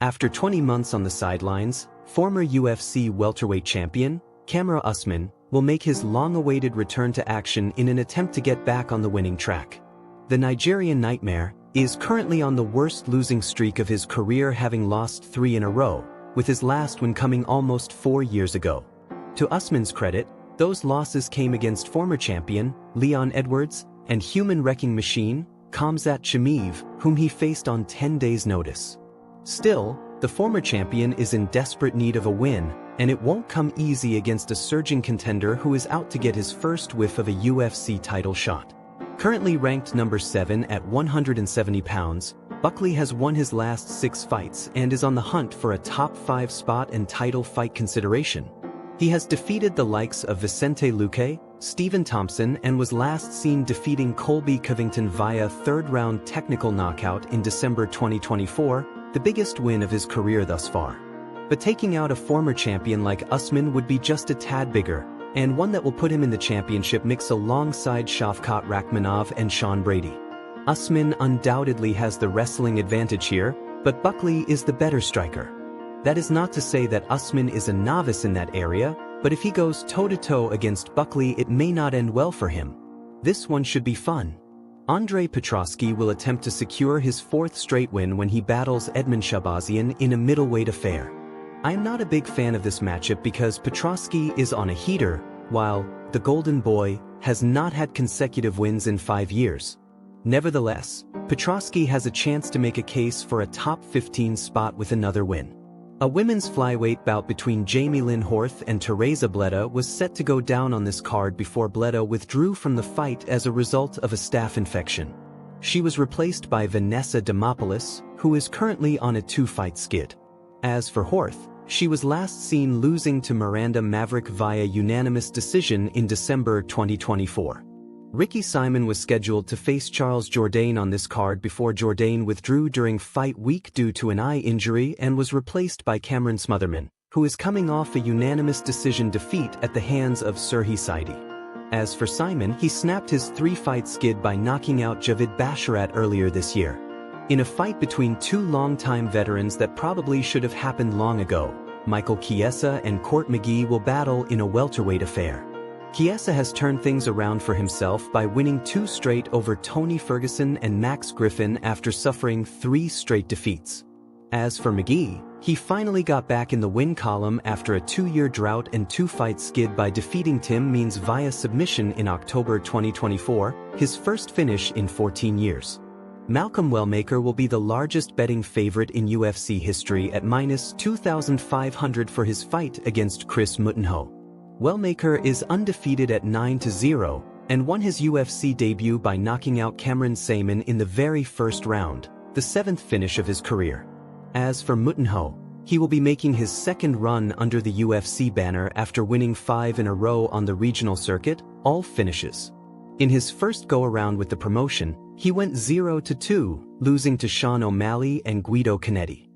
After 20 months on the sidelines, former UFC welterweight champion, Kamaru Usman, will make his long-awaited return to action in an attempt to get back on the winning track. The Nigerian Nightmare is currently on the worst losing streak of his career, having lost 3 in a row, with his last win coming almost 4 years ago. To Usman's credit, those losses came against former champion, Leon Edwards, and human wrecking machine, Khamzat Chimaev, whom he faced on 10 days' notice. Still, the former champion is in desperate need of a win, and it won't come easy against a surging contender who is out to get his first whiff of a UFC title shot. Currently ranked number 7 at 170 pounds, Buckley has won his last 6 fights and is on the hunt for a top 5 spot and title fight consideration. He has defeated the likes of Vicente Luque, Stephen Thompson, and was last seen defeating Colby Covington via third-round technical knockout in December 2024, the biggest win of his career thus far. But taking out a former champion like Usman would be just a tad bigger, and one that will put him in the championship mix alongside Shavkat Rakhmonov and Sean Brady. Usman undoubtedly has the wrestling advantage here, but Buckley is the better striker. That is not to say that Usman is a novice in that area, but if he goes toe-to-toe against Buckley, it may not end well for him. This one should be fun. Andre Petroski will attempt to secure his 4th straight win when he battles Edmen Shahbazian in a middleweight affair. I am not a big fan of this matchup because Petroski is on a heater, while the Golden Boy has not had consecutive wins in 5 years. Nevertheless, Petroski has a chance to make a case for a top 15 spot with another win. A women's flyweight bout between Jamie Lynn Horth and Teresa Bleda was set to go down on this card before Bleda withdrew from the fight as a result of a staph infection. She was replaced by Vanessa Demopoulos, who is currently on a 2-fight skid. As for Horth, she was last seen losing to Miranda Maverick via unanimous decision in December 2024. Ricky Simon was scheduled to face Charles Jourdain on this card before Jourdain withdrew during fight week due to an eye injury and was replaced by Cameron Smotherman, who is coming off a unanimous decision defeat at the hands of Serhi Saidi. As for Simon, he snapped his 3-fight skid by knocking out Javid Basharat earlier this year. In a fight between 2 longtime veterans that probably should have happened long ago, Michael Chiesa and Court McGee will battle in a welterweight affair. Chiesa has turned things around for himself by winning 2 straight over Tony Ferguson and Max Griffin after suffering 3 straight defeats. As for McGee, he finally got back in the win column after a 2-year drought and 2-fight skid by defeating Tim Means via submission in October 2024, his first finish in 14 years. Malcolm Wellmaker will be the largest betting favorite in UFC history at minus 2,500 for his fight against Chris Moutinho. Wellmaker is undefeated at 9-0 and won his UFC debut by knocking out Cameron Saaiman in the very first round, the 7th finish of his career. As for Moutinho, he will be making his 2nd run under the UFC banner after winning 5 in a row on the regional circuit, all finishes. In his first go-around with the promotion, he went 0-2, losing to Sean O'Malley and Guido Canetti.